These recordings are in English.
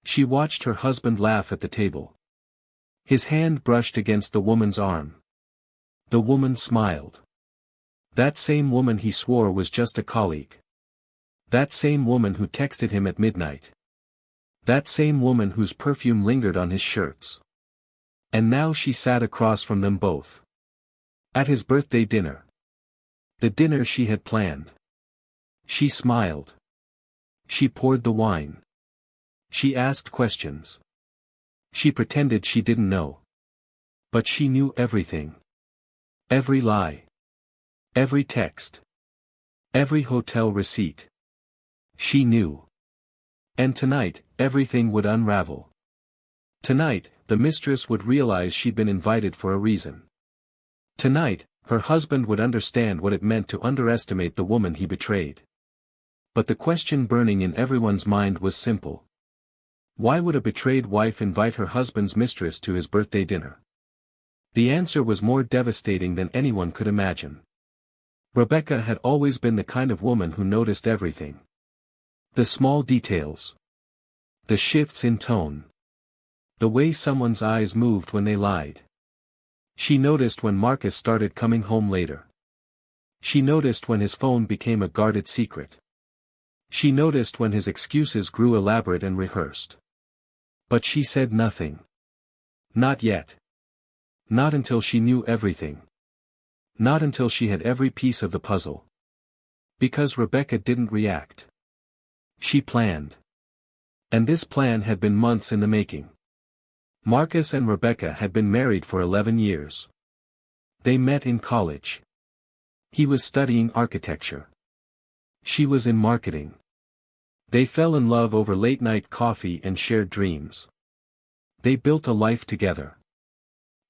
She watched her husband laugh at the table. His hand brushed against the woman's arm. The woman smiled. That same woman he swore was just a colleague. That same woman who texted him at midnight. That same woman whose perfume lingered on his shirts. And now she sat across from them both. At his birthday dinner. The dinner she had planned. She smiled. She poured the wine. She asked questions. She pretended she didn't know. But she knew everything. Every lie. Every text. Every hotel receipt. She knew. And tonight, everything would unravel. Tonight, the mistress would realize she'd been invited for a reason. Tonight, her husband would understand what it meant to underestimate the woman he betrayed. But the question burning in everyone's mind was simple. Why would a betrayed wife invite her husband's mistress to his birthday dinner? The answer was more devastating than anyone could imagine. Rebecca had always been the kind of woman who noticed everything. The small details. The shifts in tone. The way someone's eyes moved when they lied. She noticed when Marcus started coming home later. She noticed when his phone became a guarded secret. She noticed when his excuses grew elaborate and rehearsed. But she said nothing. Not yet. Not until she knew everything. Not until she had every piece of the puzzle. Because Rebecca didn't react. She planned. And this plan had been months in the making. Marcus and Rebecca had been married for 11 years. They met in college. He was studying architecture. She was in marketing. They fell in love over late-night coffee and shared dreams. They built a life together.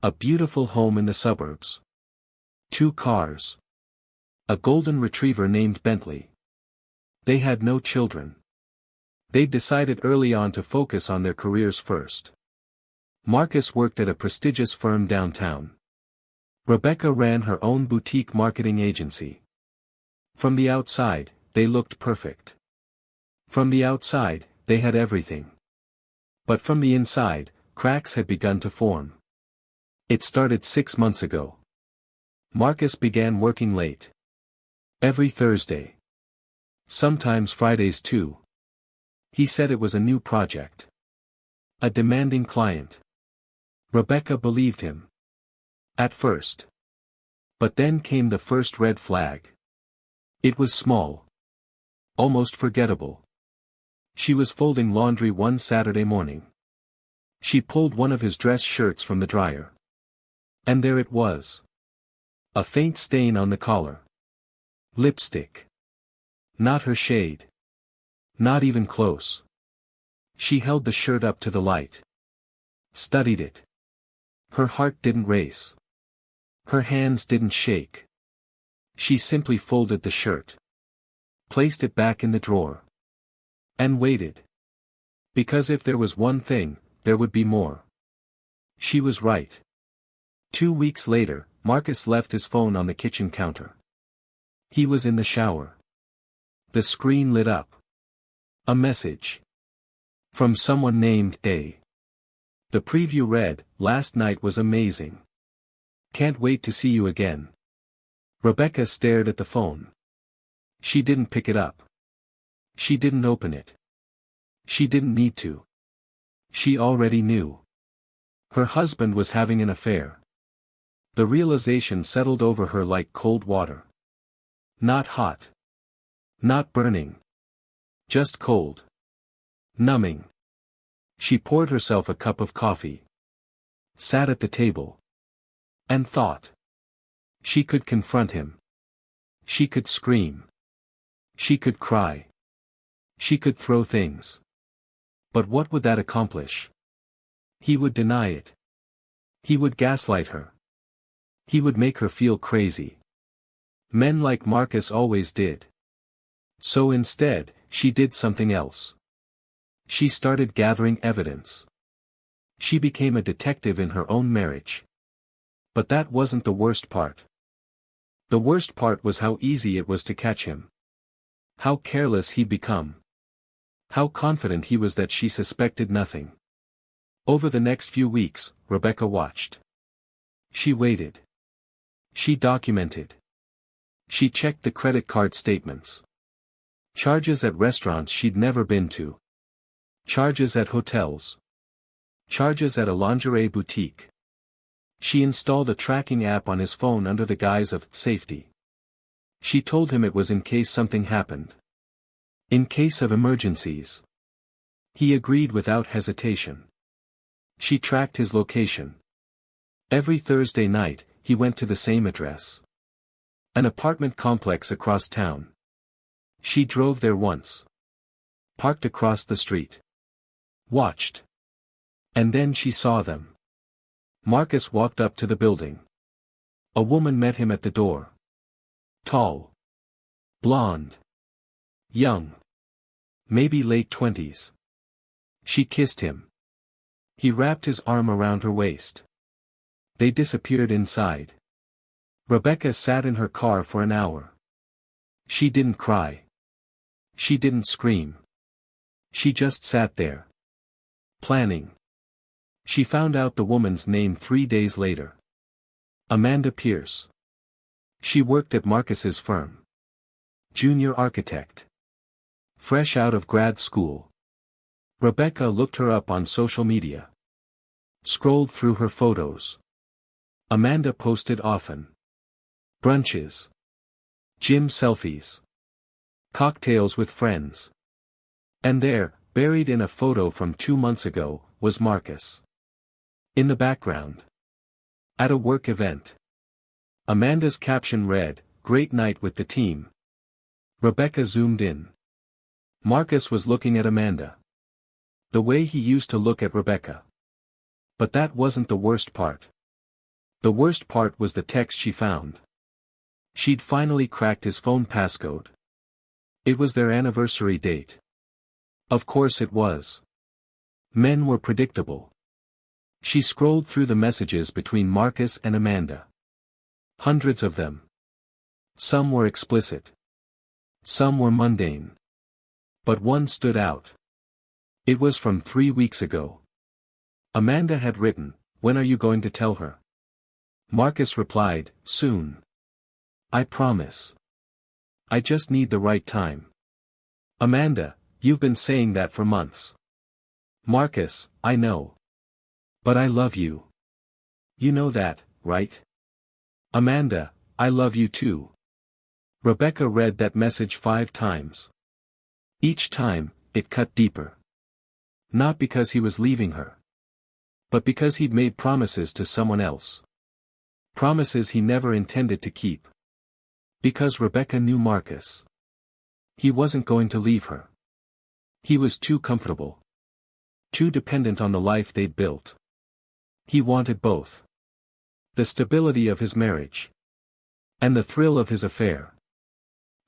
A beautiful home in the suburbs. 2 cars. A golden retriever named Bentley. They had no children. They decided early on to focus on their careers first. Marcus worked at a prestigious firm downtown. Rebecca ran her own boutique marketing agency. From the outside, they looked perfect. From the outside, they had everything. But from the inside, cracks had begun to form. It started 6 months ago. Marcus began working late. Every Thursday. Sometimes Fridays too. He said it was a new project. A demanding client. Rebecca believed him. At first. But then came the first red flag. It was small. Almost forgettable. She was folding laundry one Saturday morning. She pulled one of his dress shirts from the dryer. And there it was. A faint stain on the collar. Lipstick. Not her shade. Not even close. She held the shirt up to the light. Studied it. Her heart didn't race. Her hands didn't shake. She simply folded the shirt. Placed it back in the drawer. And waited. Because if there was one thing, there would be more. She was right. 2 weeks later, Marcus left his phone on the kitchen counter. He was in the shower. The screen lit up. A message. From someone named A. The preview read, "Last night was amazing. Can't wait to see you again." Rebecca stared at the phone. She didn't pick it up. She didn't open it. She didn't need to. She already knew. Her husband was having an affair. The realization settled over her like cold water. Not hot. Not burning. Just cold. Numbing. She poured herself a cup of coffee. Sat at the table. And thought. She could confront him. She could scream. She could cry. She could throw things. But what would that accomplish? He would deny it. He would gaslight her. He would make her feel crazy. Men like Marcus always did. So instead, she did something else. She started gathering evidence. She became a detective in her own marriage. But that wasn't the worst part. The worst part was how easy it was to catch him. How careless he'd become. How confident he was that she suspected nothing. Over the next few weeks, Rebecca watched. She waited. She documented. She checked the credit card statements. Charges at restaurants she'd never been to. Charges at hotels. Charges at a lingerie boutique. She installed a tracking app on his phone under the guise of safety. She told him it was in case something happened. In case of emergencies. He agreed without hesitation. She tracked his location. Every Thursday night, he went to the same address. An apartment complex across town. She drove there once. Parked across the street. Watched. And then she saw them. Marcus walked up to the building. A woman met him at the door. Tall. Blonde. Young. Maybe late 20s. She kissed him. He wrapped his arm around her waist. They disappeared inside. Rebecca sat in her car for an hour. She didn't cry. She didn't scream. She just sat there. Planning. She found out the woman's name 3 days later. Amanda Pierce. She worked at Marcus's firm. Junior architect. Fresh out of grad school. Rebecca looked her up on social media. Scrolled through her photos. Amanda posted often. Brunches. Gym selfies. Cocktails with friends. And there, buried in a photo from 2 months ago, was Marcus. In the background. At a work event. Amanda's caption read, "Great night with the team." Rebecca zoomed in. Marcus was looking at Amanda. The way he used to look at Rebecca. But that wasn't the worst part. The worst part was the text she found. She'd finally cracked his phone passcode. It was their anniversary date. Of course it was. Men were predictable. She scrolled through the messages between Marcus and Amanda. Hundreds of them. Some were explicit. Some were mundane. But one stood out. It was from 3 weeks ago. Amanda had written, "When are you going to tell her?" Marcus replied, "Soon. I promise. I just need the right time." Amanda, "You've been saying that for months." Marcus, "I know. But I love you. You know that, right?" Amanda, "I love you too." Rebecca read that message 5 times. Each time, it cut deeper. Not because he was leaving her. But because he'd made promises to someone else. Promises he never intended to keep. Because Rebecca knew Marcus. He wasn't going to leave her. He was too comfortable. Too dependent on the life they'd built. He wanted both. The stability of his marriage. And the thrill of his affair.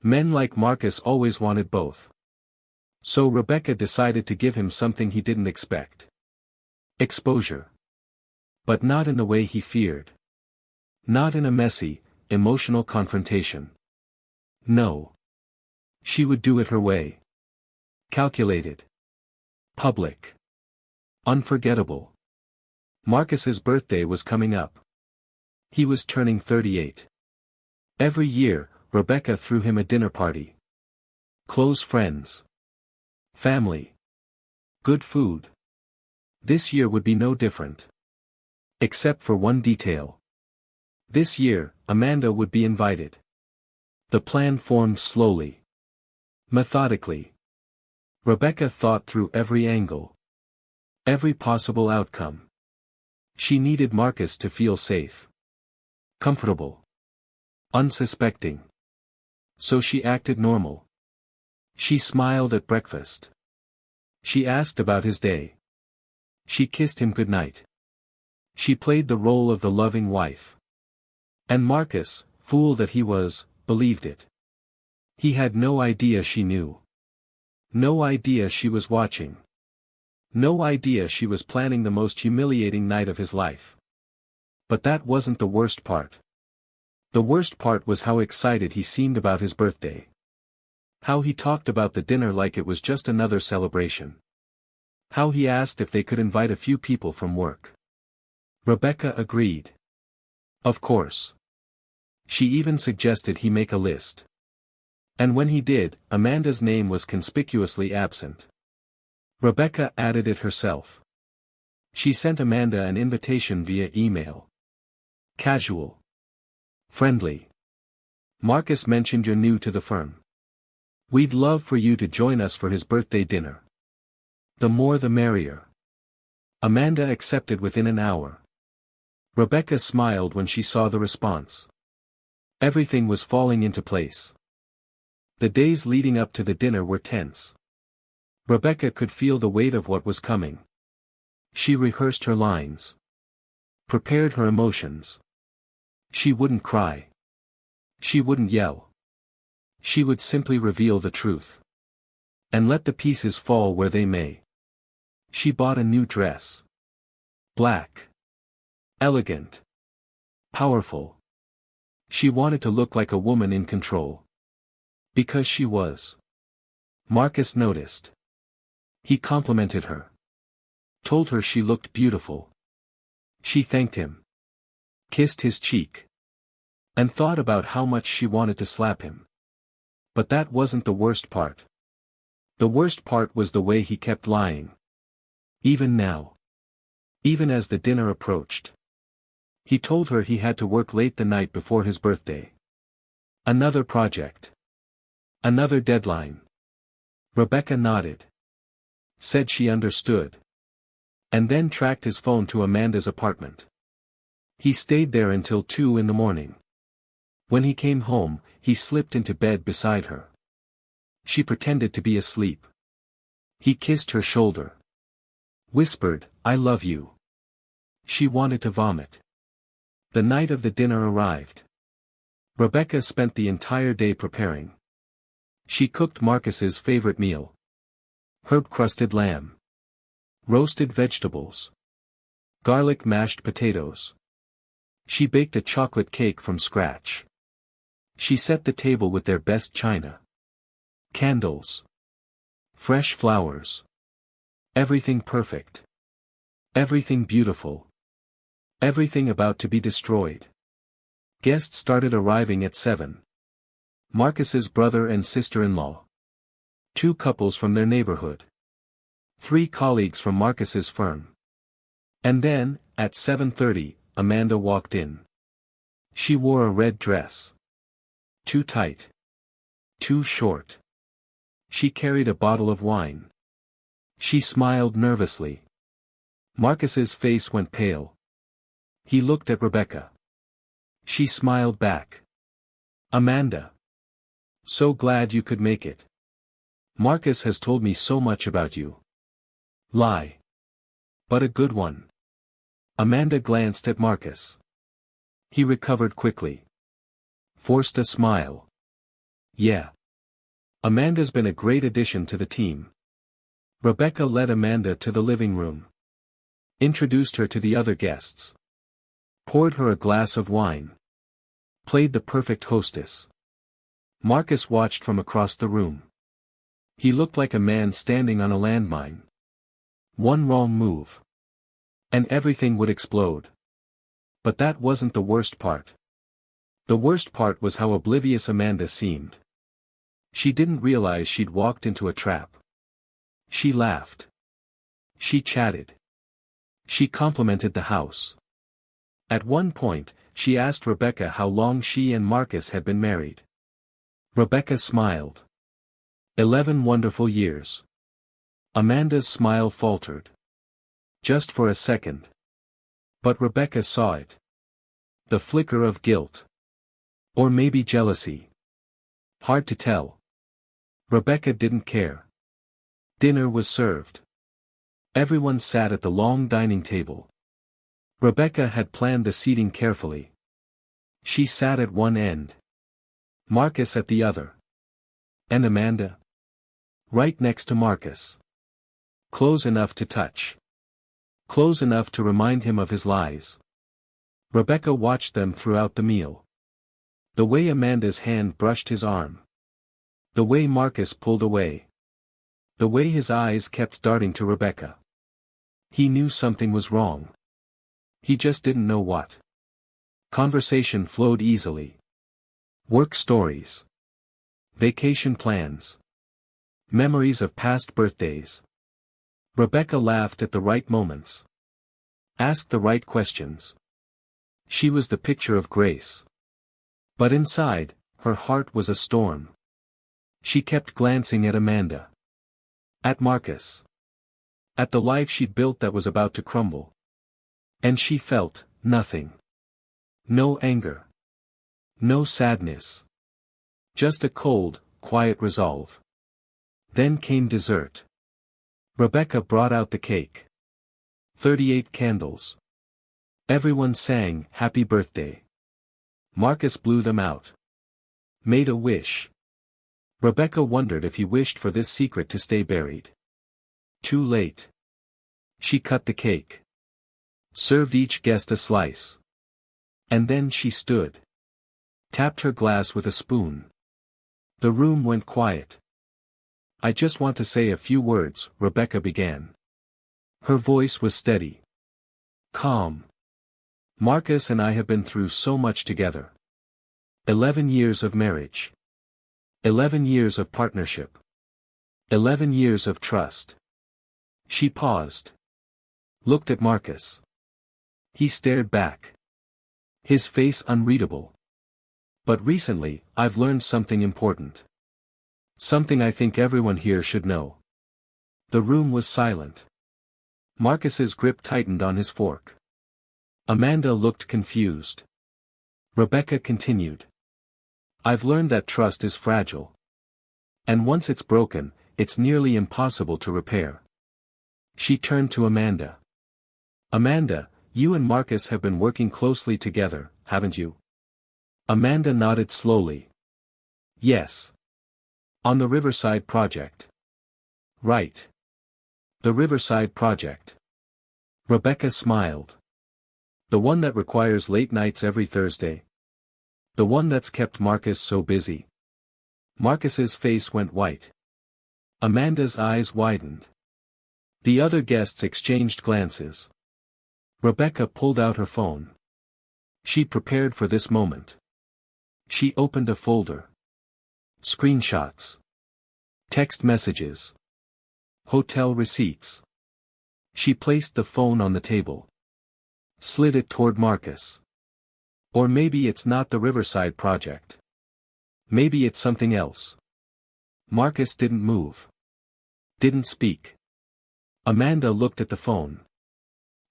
Men like Marcus always wanted both. So Rebecca decided to give him something he didn't expect. Exposure. But not in the way he feared. Not in a messy, emotional confrontation. No. She would do it her way. Calculated. Public. Unforgettable. Marcus's birthday was coming up. He was turning 38. Every year, Rebecca threw him a dinner party. Close friends. Family. Good food. This year would be no different. Except for one detail. This year, Amanda would be invited. The plan formed slowly. Methodically. Rebecca thought through every angle. Every possible outcome. She needed Marcus to feel safe. Comfortable. Unsuspecting. So she acted normal. She smiled at breakfast. She asked about his day. She kissed him goodnight. She played the role of the loving wife. And Marcus, fool that he was, believed it. He had no idea she knew. No idea she was watching. No idea she was planning the most humiliating night of his life. But that wasn't the worst part. The worst part was how excited he seemed about his birthday. How he talked about the dinner like it was just another celebration. How he asked if they could invite a few people from work. Rebecca agreed. Of course. She even suggested he make a list. And when he did, Amanda's name was conspicuously absent. Rebecca added it herself. She sent Amanda an invitation via email. Casual. Friendly. Marcus mentioned you're new to the firm. We'd love for you to join us for his birthday dinner. The more the merrier. Amanda accepted within an hour. Rebecca smiled when she saw the response. Everything was falling into place. The days leading up to the dinner were tense. Rebecca could feel the weight of what was coming. She rehearsed her lines. Prepared her emotions. She wouldn't cry. She wouldn't yell. She would simply reveal the truth. And let the pieces fall where they may. She bought a new dress. Black. Elegant. Powerful. She wanted to look like a woman in control. Because she was. Marcus noticed. He complimented her. Told her she looked beautiful. She thanked him. Kissed his cheek. And thought about how much she wanted to slap him. But that wasn't the worst part. The worst part was the way he kept lying. Even now. Even as the dinner approached. He told her he had to work late the night before his birthday. Another project. Another deadline. Rebecca nodded. Said she understood. And then tracked his phone to Amanda's apartment. He stayed there until 2 in the morning. When he came home, he slipped into bed beside her. She pretended to be asleep. He kissed her shoulder. Whispered, "I love you." She wanted to vomit. The night of the dinner arrived. Rebecca spent the entire day preparing. She cooked Marcus's favorite meal. Herb-crusted lamb. Roasted vegetables. Garlic mashed potatoes. She baked a chocolate cake from scratch. She set the table with their best china. Candles. Fresh flowers. Everything perfect. Everything beautiful. Everything about to be destroyed. Guests started arriving at 7. Marcus's brother and sister-in-law. 2 couples from their neighborhood. 3 colleagues from Marcus's firm. And then, at 7:30, Amanda walked in. She wore a red dress. Too tight. Too short. She carried a bottle of wine. She smiled nervously. Marcus's face went pale. He looked at Rebecca. She smiled back. Amanda. So glad you could make it. Marcus has told me so much about you. Lie. But a good one. Amanda glanced at Marcus. He recovered quickly. Forced a smile. Yeah. Amanda's been a great addition to the team. Rebecca led Amanda to the living room. Introduced her to the other guests. Poured her a glass of wine. Played the perfect hostess. Marcus watched from across the room. He looked like a man standing on a landmine. One wrong move. And everything would explode. But that wasn't the worst part. The worst part was how oblivious Amanda seemed. She didn't realize she'd walked into a trap. She laughed. She chatted. She complimented the house. At one point, she asked Rebecca how long she and Marcus had been married. Rebecca smiled. 11 wonderful years. Amanda's smile faltered. Just for a second. But Rebecca saw it. The flicker of guilt. Or maybe jealousy. Hard to tell. Rebecca didn't care. Dinner was served. Everyone sat at the long dining table. Rebecca had planned the seating carefully. She sat at one end. Marcus at the other. And Amanda? Right next to Marcus. Close enough to touch. Close enough to remind him of his lies. Rebecca watched them throughout the meal. The way Amanda's hand brushed his arm. The way Marcus pulled away. The way his eyes kept darting to Rebecca. He knew something was wrong. He just didn't know what. Conversation flowed easily. Work stories. Vacation plans. Memories of past birthdays. Rebecca laughed at the right moments. Asked the right questions. She was the picture of grace. But inside, her heart was a storm. She kept glancing at Amanda. At Marcus. At the life she'd built that was about to crumble. And she felt nothing. No anger. No sadness. Just a cold, quiet resolve. Then came dessert. Rebecca brought out the cake. 38 candles. Everyone sang happy birthday. Marcus blew them out. Made a wish. Rebecca wondered if he wished for this secret to stay buried. Too late. She cut the cake. Served each guest a slice. And then she stood. Tapped her glass with a spoon. The room went quiet. I just want to say a few words, Rebecca began. Her voice was steady. Calm. Marcus and I have been through so much together. 11 years of marriage. 11 years of partnership. 11 years of trust. She paused. Looked at Marcus. He stared back. His face unreadable. But recently, I've learned something important. Something I think everyone here should know. The room was silent. Marcus's grip tightened on his fork. Amanda looked confused. Rebecca continued. I've learned that trust is fragile. And once it's broken, it's nearly impossible to repair. She turned to Amanda. Amanda, you and Marcus have been working closely together, haven't you? Amanda nodded slowly. Yes. On the Riverside project. Right. The Riverside project. Rebecca smiled. The one that requires late nights every Thursday. The one that's kept Marcus so busy. Marcus's face went white. Amanda's eyes widened. The other guests exchanged glances. Rebecca pulled out her phone. She prepared for this moment. She opened a folder. Screenshots. Text messages. Hotel receipts. She placed the phone on the table. Slid it toward Marcus. Or maybe it's not the Riverside project. Maybe it's something else. Marcus didn't move. Didn't speak. Amanda looked at the phone.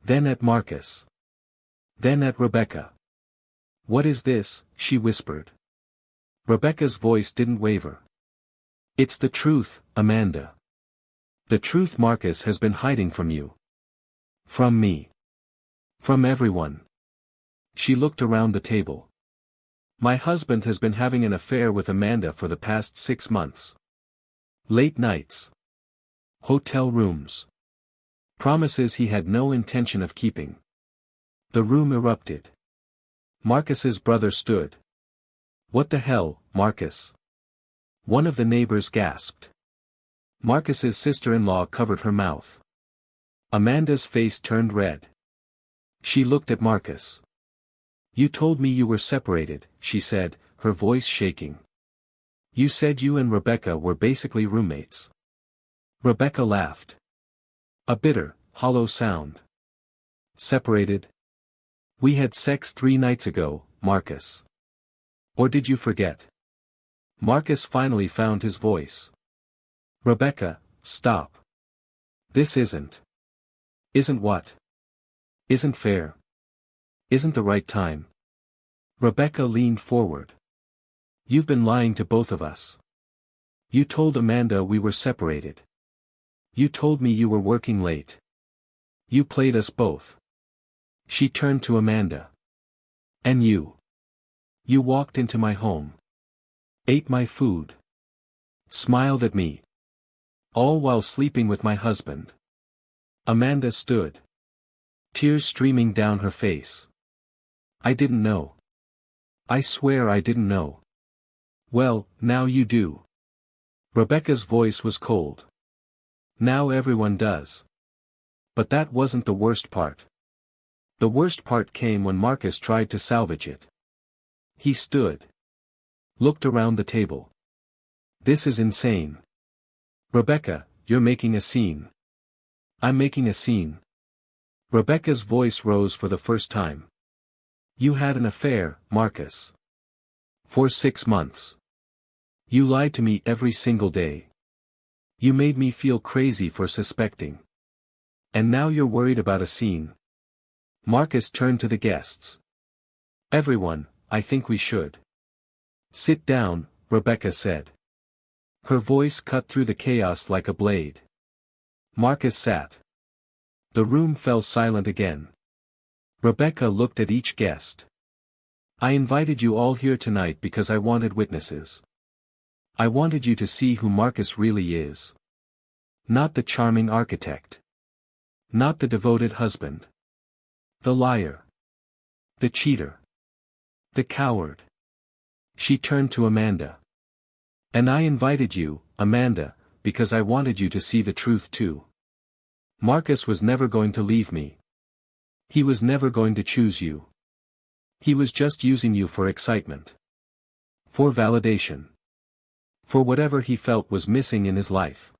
Then at Marcus. Then at Rebecca. What is this? She whispered. Rebecca's voice didn't waver. It's the truth, Amanda. The truth Marcus has been hiding from you. From me. From everyone. She looked around the table. My husband has been having an affair with Amanda for the past 6 months. Late nights. Hotel rooms. Promises he had no intention of keeping. The room erupted. Marcus's brother stood. What the hell, Marcus? One of the neighbors gasped. Marcus's sister-in-law covered her mouth. Amanda's face turned red. She looked at Marcus. You told me you were separated, she said, her voice shaking. You said you and Rebecca were basically roommates. Rebecca laughed. A bitter, hollow sound. Separated? We had sex 3 nights ago, Marcus. Or did you forget? Marcus finally found his voice. Rebecca, stop. This isn't. Isn't what? Isn't fair. Isn't the right time. Rebecca leaned forward. You've been lying to both of us. You told Amanda we were separated. You told me you were working late. You played us both. She turned to Amanda. And you. You walked into my home. Ate my food. Smiled at me. All while sleeping with my husband. Amanda stood. Tears streaming down her face. I didn't know. I swear I didn't know. Well, now you do. Rebecca's voice was cold. Now everyone does. But that wasn't the worst part. The worst part came when Marcus tried to salvage it. He stood. Looked around the table. This is insane. Rebecca, you're making a scene. I'm making a scene. Rebecca's voice rose for the first time. You had an affair, Marcus. For 6 months. You lied to me every single day. You made me feel crazy for suspecting. And now you're worried about a scene. Marcus turned to the guests. Everyone, I think we should. Sit down, Rebecca said. Her voice cut through the chaos like a blade. Marcus sat. The room fell silent again. Rebecca looked at each guest. I invited you all here tonight because I wanted witnesses. I wanted you to see who Marcus really is. Not the charming architect. Not the devoted husband. The liar. The cheater. The coward. She turned to Amanda. And I invited you, Amanda, because I wanted you to see the truth too. Marcus was never going to leave me. He was never going to choose you. He was just using you for excitement. For validation. For whatever he felt was missing in his life.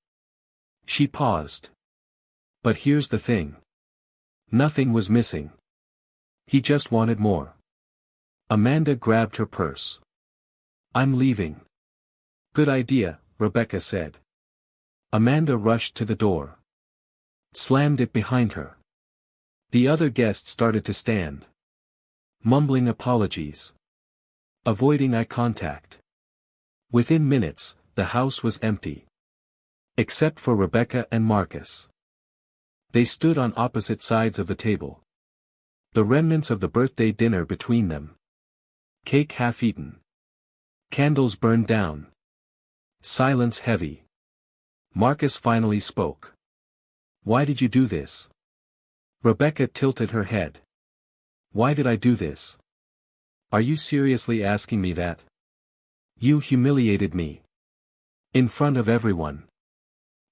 She paused. But here's the thing. Nothing was missing. He just wanted more. Amanda grabbed her purse. I'm leaving. Good idea, Rebecca said. Amanda rushed to the door. Slammed it behind her. The other guests started to stand. Mumbling apologies. Avoiding eye contact. Within minutes, the house was empty. Except for Rebecca and Marcus. They stood on opposite sides of the table. The remnants of the birthday dinner between them. Cake half eaten. Candles burned down. Silence heavy. Marcus finally spoke. Why did you do this? Rebecca tilted her head. Why did I do this? Are you seriously asking me that? You humiliated me. In front of everyone.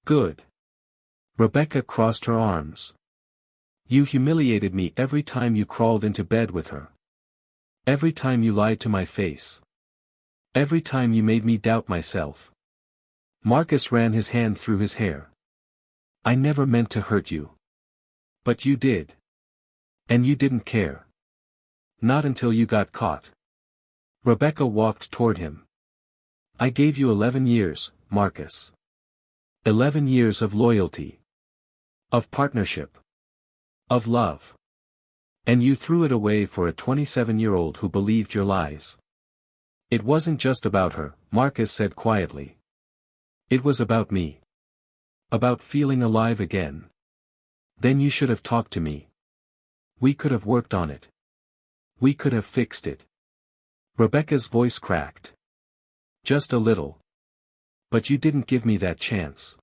Good. Rebecca crossed her arms. You humiliated me every time you crawled into bed with her. Every time you lied to my face. Every time you made me doubt myself. Marcus ran his hand through his hair. I never meant to hurt you. But you did. And you didn't care. Not until you got caught. Rebecca walked toward him. I gave you 11 years, Marcus. 11 years of loyalty. Of partnership. Of love. And you threw it away for a 27-year-old who believed your lies. It wasn't just about her, Marcus said quietly. It was about me. About feeling alive again. Then you should have talked to me. We could have worked on it. We could have fixed it. Rebecca's voice cracked. Just a little. But you didn't give me that chance.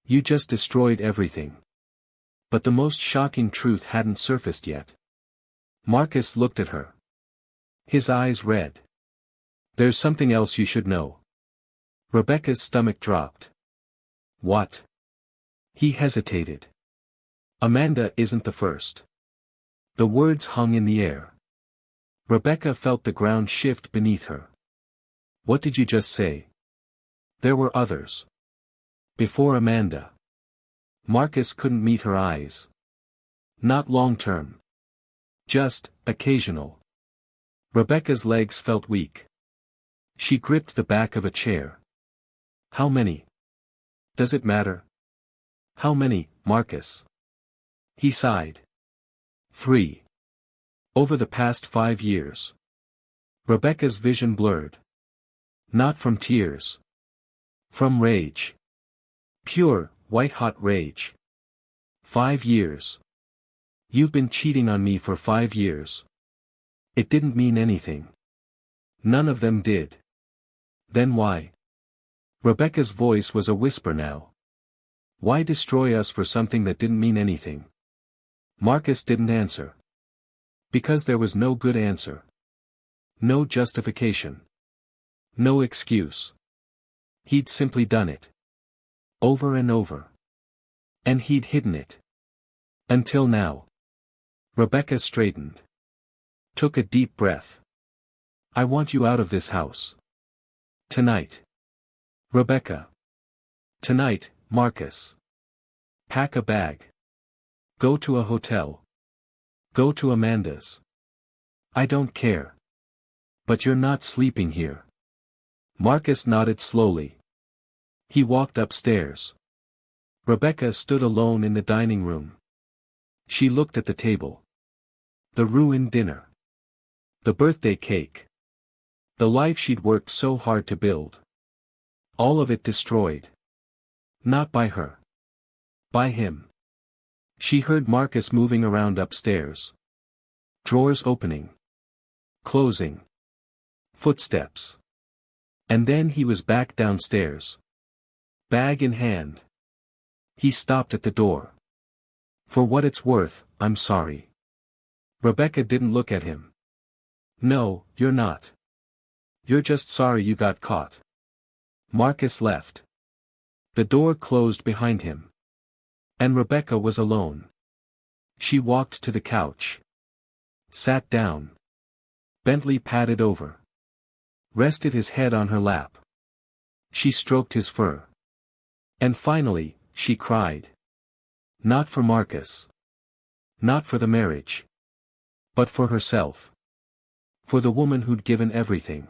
You just destroyed everything. But the most shocking truth hadn't surfaced yet. Marcus looked at her. His eyes red. There's something else you should know. Rebecca's stomach dropped. What? He hesitated. Amanda isn't the first. The words hung in the air. Rebecca felt the ground shift beneath her. What did you just say? There were others. Before Amanda. Marcus couldn't meet her eyes. Not long-term. Just, occasional. Rebecca's legs felt weak. She gripped the back of a chair. How many? Does it matter? How many, Marcus? He sighed. 3. Over the past 5 years. Rebecca's vision blurred. Not from tears. From rage. Pure, white-hot rage. 5 years. You've been cheating on me for 5 years. It didn't mean anything. None of them did. Then why? Rebecca's voice was a whisper now. Why destroy us for something that didn't mean anything? Marcus didn't answer. Because there was no good answer. No justification. No excuse. He'd simply done it. Over and over. And he'd hidden it. Until now. Rebecca straightened. Took a deep breath. I want you out of this house. Tonight. Rebecca. Tonight, Marcus. Pack a bag. Go to a hotel. Go to Amanda's. I don't care. But you're not sleeping here. Marcus nodded slowly. He walked upstairs. Rebecca stood alone in the dining room. She looked at the table. The ruined dinner. The birthday cake. The life she'd worked so hard to build. All of it destroyed. Not by her. By him. She heard Marcus moving around upstairs. Drawers opening. Closing. Footsteps. And then he was back downstairs. Bag in hand. He stopped at the door. For what it's worth, I'm sorry. Rebecca didn't look at him. No, you're not. You're just sorry you got caught. Marcus left. The door closed behind him. And Rebecca was alone. She walked to the couch. Sat down. Bentley padded over. Rested his head on her lap. She stroked his fur. And finally, she cried. Not for Marcus. Not for the marriage. But for herself. For the woman who'd given everything.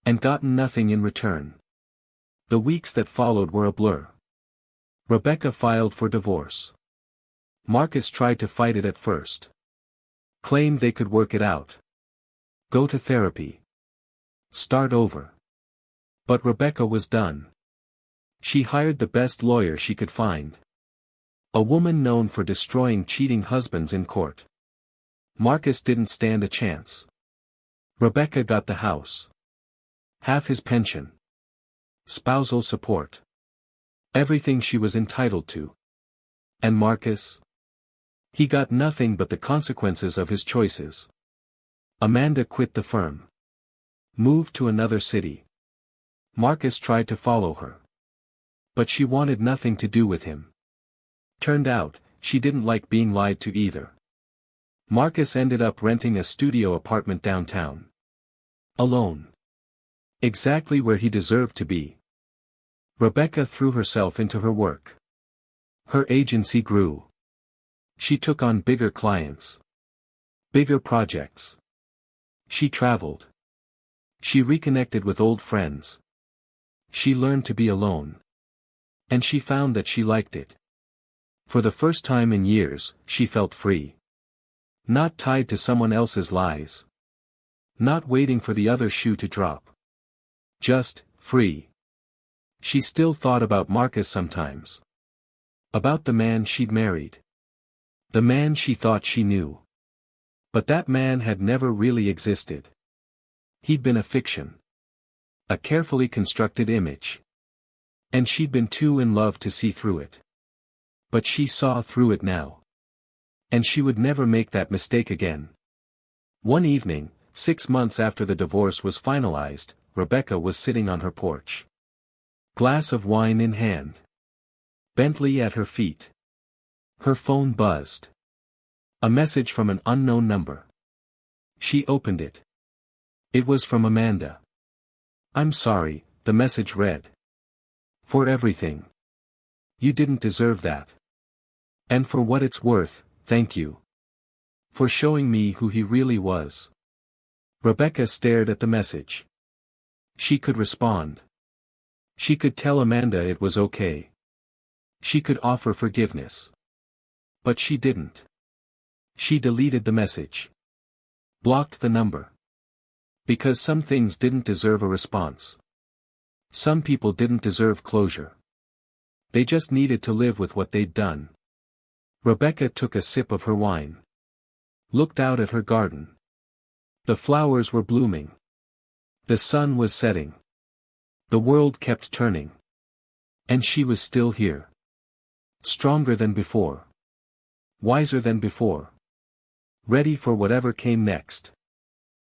And gotten nothing in return. The weeks that followed were a blur. Rebecca filed for divorce. Marcus tried to fight it at first. Claimed they could work it out. Go to therapy. Start over. But Rebecca was done. She hired the best lawyer she could find. A woman known for destroying cheating husbands in court. Marcus didn't stand a chance. Rebecca got the house. Half his pension. Spousal support. Everything she was entitled to. And Marcus? He got nothing but the consequences of his choices. Amanda quit the firm. Moved to another city. Marcus tried to follow her. But she wanted nothing to do with him. Turned out, she didn't like being lied to either. Marcus ended up renting a studio apartment downtown. Alone. Exactly where he deserved to be. Rebecca threw herself into her work. Her agency grew. She took on bigger clients. Bigger projects. She traveled. She reconnected with old friends. She learned to be alone. And she found that she liked it. For the first time in years, she felt free. Not tied to someone else's lies. Not waiting for the other shoe to drop. Just, free. She still thought about Marcus sometimes. About the man she'd married. The man she thought she knew. But that man had never really existed. He'd been a fiction. A carefully constructed image. And she'd been too in love to see through it. But she saw through it now. And she would never make that mistake again. One evening, 6 months after the divorce was finalized, Rebecca was sitting on her porch. Glass of wine in hand. Bentley at her feet. Her phone buzzed. A message from an unknown number. She opened it. It was from Amanda. I'm sorry, the message read. For everything. You didn't deserve that. And for what it's worth, thank you. For showing me who he really was. Rebecca stared at the message. She could respond. She could tell Amanda it was okay. She could offer forgiveness. But she didn't. She deleted the message. Blocked the number. Because some things didn't deserve a response. Some people didn't deserve closure. They just needed to live with what they'd done. Rebecca took a sip of her wine. Looked out at her garden. The flowers were blooming. The sun was setting. The world kept turning. And she was still here. Stronger than before. Wiser than before. Ready for whatever came next.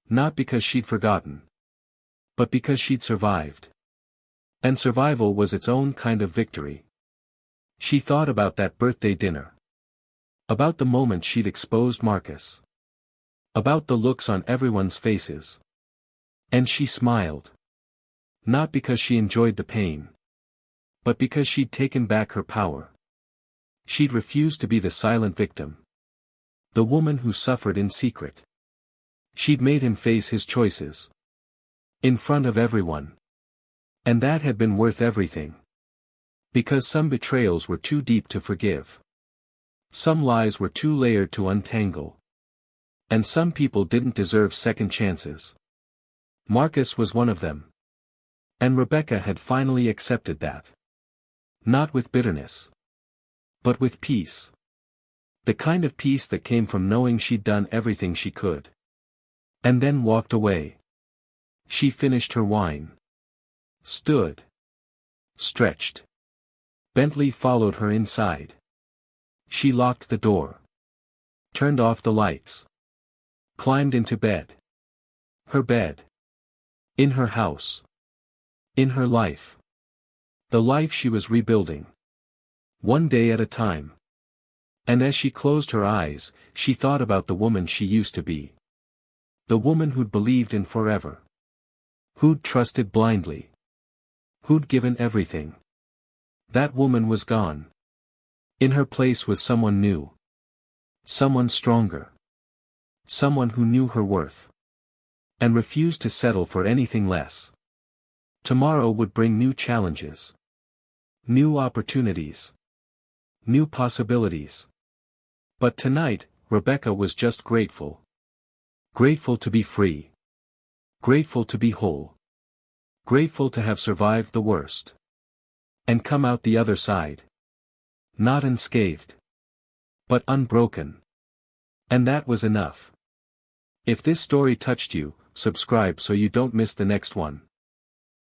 Not because she'd forgotten. But because she'd survived. And survival was its own kind of victory. She thought about that birthday dinner. About the moment she'd exposed Marcus. About the looks on everyone's faces. And she smiled. Not because she enjoyed the pain. But because she'd taken back her power. She'd refused to be the silent victim. The woman who suffered in secret. She'd made him face his choices. In front of everyone. And that had been worth everything. Because some betrayals were too deep to forgive. Some lies were too layered to untangle. And some people didn't deserve second chances. Marcus was one of them. And Rebecca had finally accepted that. Not with bitterness. But with peace. The kind of peace that came from knowing she'd done everything she could. And then walked away. She finished her wine. Stood. Stretched. Bentley followed her inside. She locked the door. Turned off the lights. Climbed into bed. Her bed. In her house. In her life. The life she was rebuilding. One day at a time. And as she closed her eyes, she thought about the woman she used to be. The woman who'd believed in forever. Who'd trusted blindly. Who'd given everything. That woman was gone. In her place was someone new. Someone stronger. Someone who knew her worth. And refused to settle for anything less. Tomorrow would bring new challenges. New opportunities. New possibilities. But tonight, Rebecca was just grateful. Grateful to be free. Grateful to be whole. Grateful to have survived the worst. And come out the other side. Not unscathed. But unbroken. And that was enough. If this story touched you, subscribe so you don't miss the next one.